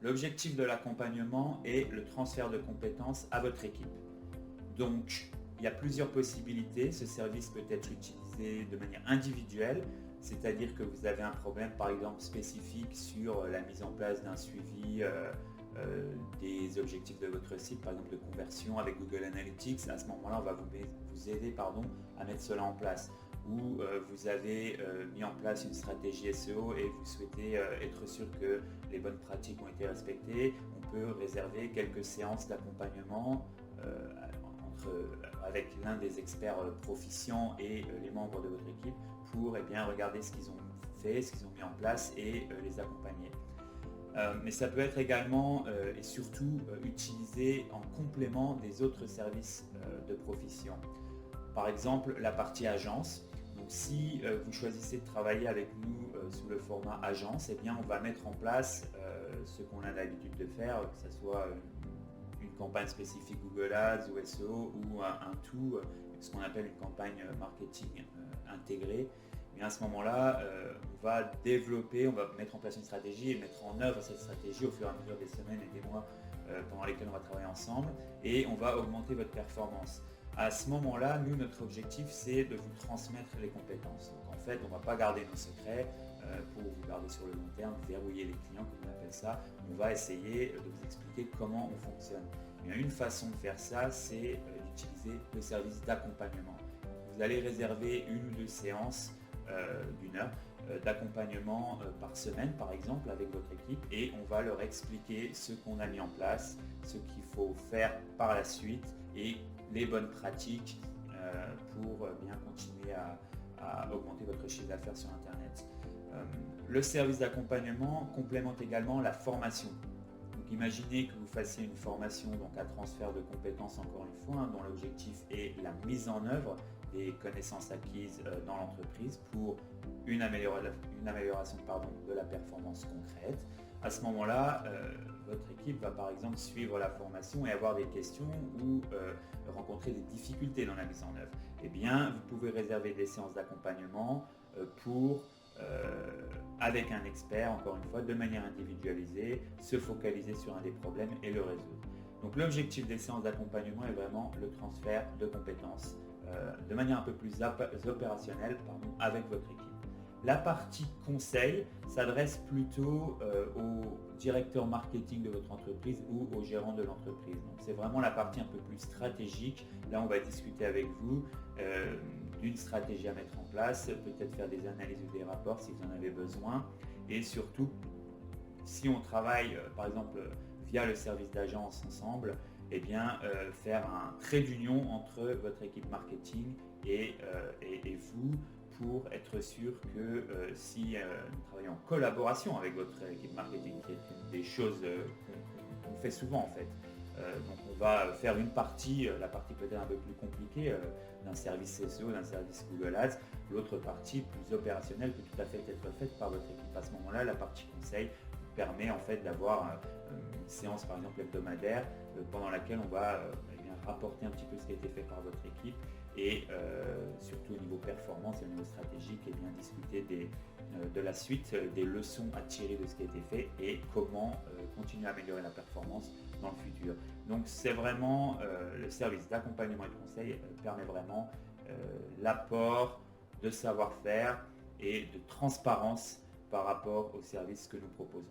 L'objectif de l'accompagnement est le transfert de compétences à votre équipe. Donc, il y a plusieurs possibilités. Ce service peut être utilisé de manière individuelle, c'est-à-dire que vous avez un problème, par exemple, spécifique sur la mise en place d'un suivi des objectifs de votre site, par exemple de conversion avec Google Analytics. À ce moment-là, on va vous aider à mettre cela en place. Ou vous avez mis en place une stratégie SEO et vous souhaitez être sûr que les bonnes pratiques ont été respectées, on peut réserver quelques séances d'accompagnement avec l'un des experts proficients et les membres de votre équipe pour regarder ce qu'ils ont fait, ce qu'ils ont mis en place et les accompagner. Mais ça peut être également et surtout utilisé en complément des autres services de Proficient. Par exemple, la partie agence. Donc, si vous choisissez de travailler avec nous sous le format agence, on va mettre en place ce qu'on a l'habitude de faire, que ce soit une campagne spécifique Google Ads ou SEO ou un tout, ce qu'on appelle une campagne marketing intégrée. Et à ce moment-là, on va développer, on va mettre en place une stratégie et mettre en œuvre cette stratégie au fur et à mesure des semaines et des mois pendant lesquels on va travailler ensemble et on va augmenter votre performance. À ce moment-là, nous, notre objectif, c'est de vous transmettre les compétences. Donc en fait, on ne va pas garder nos secrets pour vous garder sur le long terme, verrouiller les clients, comme on appelle ça. On va essayer de vous expliquer comment on fonctionne. Mais une façon de faire ça, c'est d'utiliser le service d'accompagnement. Vous allez réserver une ou deux séances d'une heure d'accompagnement par semaine par exemple avec votre équipe et on va leur expliquer ce qu'on a mis en place, ce qu'il faut faire par la suite et les bonnes pratiques pour bien continuer à augmenter votre chiffre d'affaires sur Internet. Le service d'accompagnement complémente également la formation. Donc imaginez que vous fassiez une formation donc à transfert de compétences encore une fois, dont l'objectif est la mise en œuvre des connaissances acquises dans l'entreprise pour une amélioration de la performance concrète. À ce moment-là, votre équipe va par exemple suivre la formation et avoir des questions ou rencontrer des difficultés dans la mise en œuvre. Vous pouvez réserver des séances d'accompagnement avec un expert, encore une fois, de manière individualisée, se focaliser sur un des problèmes et le résoudre. Donc l'objectif des séances d'accompagnement est vraiment le transfert de compétences de manière un peu plus opérationnelle avec votre équipe. La partie conseil s'adresse plutôt au directeur marketing de votre entreprise ou au gérant de l'entreprise. Donc c'est vraiment la partie un peu plus stratégique. Là, on va discuter avec vous d'une stratégie à mettre en place, peut-être faire des analyses ou des rapports si vous en avez besoin. Et surtout, si on travaille par exemple via le service d'agence ensemble, faire un trait d'union entre votre équipe marketing et vous pour être sûr que si nous travaillons en collaboration avec votre équipe marketing, qui est des choses qu'on fait souvent en fait. Donc on va faire une partie, la partie peut-être un peu plus compliquée d'un service SEO, d'un service Google Ads, l'autre partie plus opérationnelle peut tout à fait être faite par votre équipe. À ce moment-là, la partie conseil permet en fait d'avoir une séance par exemple hebdomadaire pendant laquelle on va rapporter un petit peu ce qui a été fait par votre équipe et surtout au niveau performance et au niveau stratégique discuter de la suite, des leçons à tirer de ce qui a été fait et comment continuer à améliorer la performance dans le futur. Donc c'est vraiment le service d'accompagnement et de conseil permet vraiment l'apport de savoir-faire et de transparence par rapport aux services que nous proposons.